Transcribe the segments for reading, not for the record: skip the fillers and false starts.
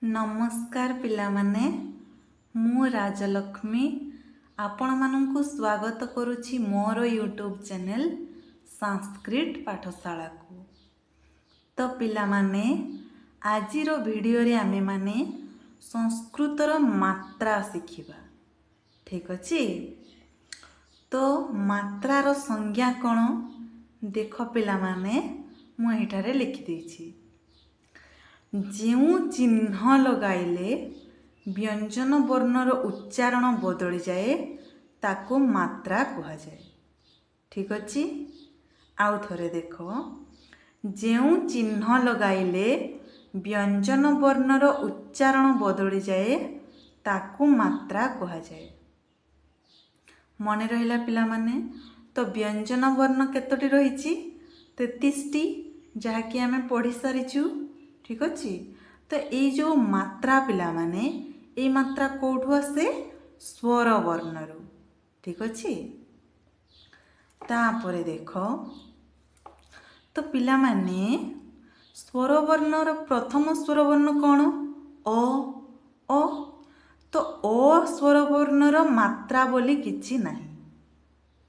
नमस्कार पिलामाने मु राजलक्ष्मी आपण मानंकु स्वागत करुछि मोर यूट्यूब चैनल संस्कृत पाठशाला को। तो पिलामाने आजिरो वीडियो रे आमे माने संस्कृतर मात्रा शिखिबा। ठीक अछि। तो मात्रार संज्ञा कोन देख पिलामाने मु एठारे लिखि दैछि। जेउ चिन्ह लगाइले व्यंजन वर्णर उच्चारण बदली जाए ताको मात्रा कहा जाए। ठीक अछि। आउ थरे देखो, जेउ चिन्ह लगाइले व्यंजन वर्णर उच्चारण बदली जाए ताको मात्रा कहा जाए। मने रहिला पिला माने। तो व्यंजन वर्ण केतोटी रहिछि 33 टी जहा कि हमें पढ़ी सारिछु। ठीक अछि। तो ये जो मात्रा पिला माने ये मात्रा कोठु आसे स्वर वर्णरु। ठीक अछि। तापरे देखो, तो पिला माने स्वर वर्णर प्रथम स्वर वर्ण कोन अ। तो अ स्वर वर्णर मात्रा बोली किछि नाही।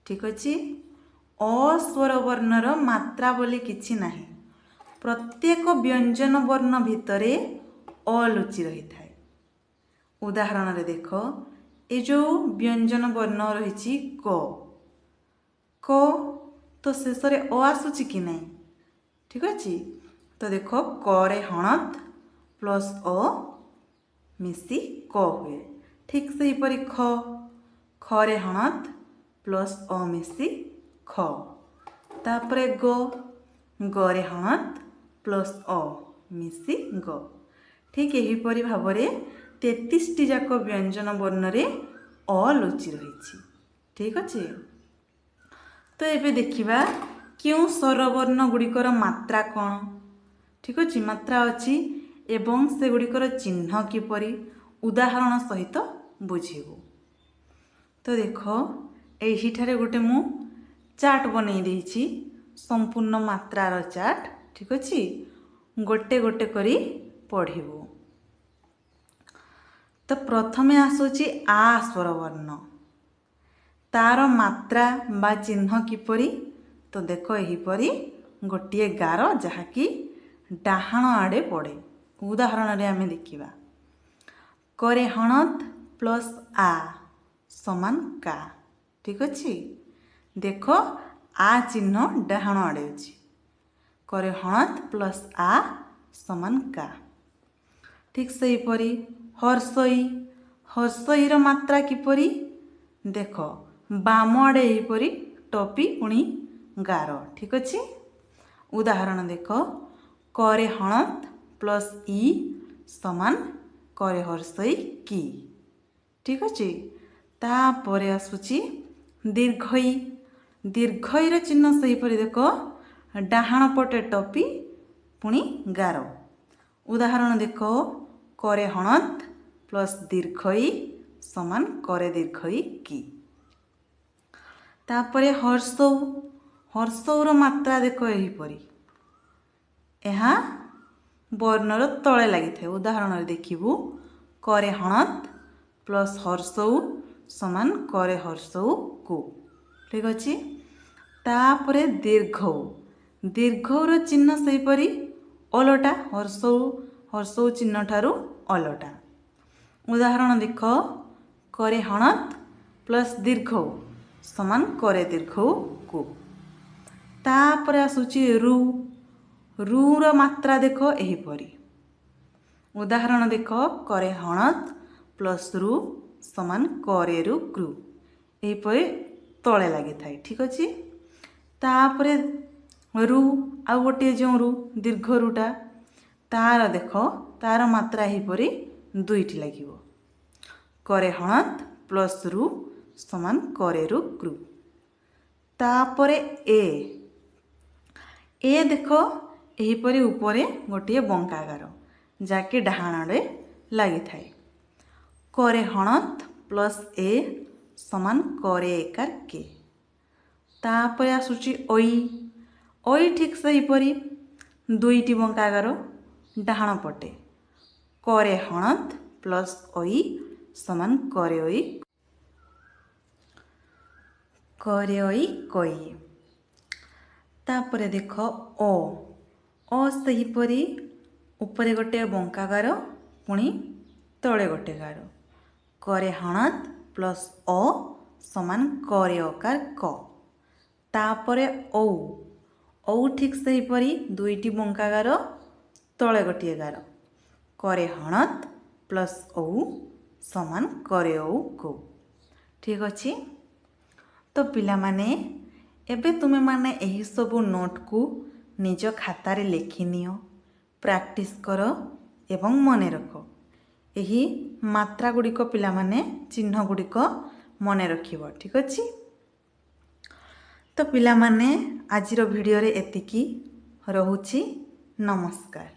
ठीक अछि। अ स्वर वर्णर मात्रा बोली किछि नाही। प्रत्येक व्यंजन वर्ण भितरे अ लुचि रही थाए। उदाहरण रे देखो, ए जो व्यंजन वर्ण रही क तो शेष रे अ आसुची कि नहीं। ठीक अछि। तो देखो क रे हणत प्लस अ मिसी क हुए। ठीक से ही परी ख रे हणत प्लस अ मिसी ख। तापरे ग रे हणत प्लस अ मिसी ग। ठीक यही परी भावरे 33 टी जाक व्यंजन वर्ण रे अ लुचि रही। ठीक अछि। तो एबे देखिबा क्यों स्वर वर्ण गुड़िकर मात्रा कोन। ठीक अछि। मात्रा अछि एवं से गुड़िकर चिन्ह किपरि उदाहरण सहित बुझिबो। तो देखो एही ठारे गोटे मु चार्ट बनै देछि, संपूर्ण मात्रार चार्ट। ठीक अछि। गोटे गोटे करी पढ़िबो। तो प्रथमे आसुची आ स्वर वर्ण, तार मात्रा बा चिन्ह किपरि। तो देखो एही परी गोटिए गार जहाँकि डाहाण आड़े पड़े। उदाहरण रे आमे देखिबा, करे हणत प्लस आ समान का। ठीक अछि। देखो आ चिन्ह डाहाण आड़े अछि। करे हणत प्लस आ समान का। ठीक से ही परी हर्षई, हर्षई रो मात्रा किपरि देखो बाम आड़े ही परी टपी पुणी गार। ठीक अछि। उदाहरण देखो, करे हणत प्लस ई समान करे हर्षई की। ठीक अछि। तापरे आसुची दीर्घई, दीर्घई रो चिन्ह सही परी देखो डाहाण पटे टपी पुणी गार। उदाहरण देखो, करे हणत प्लस दीर्घई समान करे दीर्घई की। तापरे हर्षौ, हर्षौर मात्रा देखो एही परी यहाँ वर्णर तले लगी थे। उदाहरण रे देखिबू, करे हणत प्लस हर्षौ समान करे हर्षौ को। ठीक अछि। तापरे दीर्घौ, दीर्घौर चिन्ह सही परी अलटा हर्षौ, हर्षौ चिन्ह ठारू अलटा। उदाहरण देखो, करे हणत प्लस दीर्घौ समान करे दीर्घौ को। तापरे आसुची रु, रुर मात्रा देखो एही परी। उदाहरण देखो, करे हणत प्लस रु समान करे रु क्रू। एही परी तले लगी थाए। ठीक अछि। तापरे रु आ गोटे जो रु दीर्घ रुटा तार देखो तार मात्रा ही परी दुईटी लागिबो। करे हणत प्लस रु समान करे रु क्रू। तापरे ए देखो एही परी ऊपरे गोटे बंकागार जाके डाहाण आड़े लगी थाए। करे हणत प्लस ए समान करे एकार के। तापरे आसुची ओई, ओई ठीक सही परी दुईटी बंकागार डाहाण पटे करे हणत प्लस ओई समान करे ओई कोई। तापरे देख ओ सहीपरी उपरे गोटे बंका गार पुणी तले गोटे गार करे हणत प्लस ओ समान करे अकार क। तापरे औ ठीक सहीपरी दुईटी बंका गार तले गोटे गार करे हणत प्लस औ समान करे औ को। ठीक अच्छे। तो पिला माने एबे तुमे माने एही सबु नोट को निज खातारे लिखि नियो, प्रैक्टिस कर एवं मने रख। एही मात्रा गुड़िक पिला माने चिन्ह गुड़िक मने रखिबो। ठीक अछि। तो पिला माने आजिर वीडियो रे एतिकी रहुछि। नमस्कार।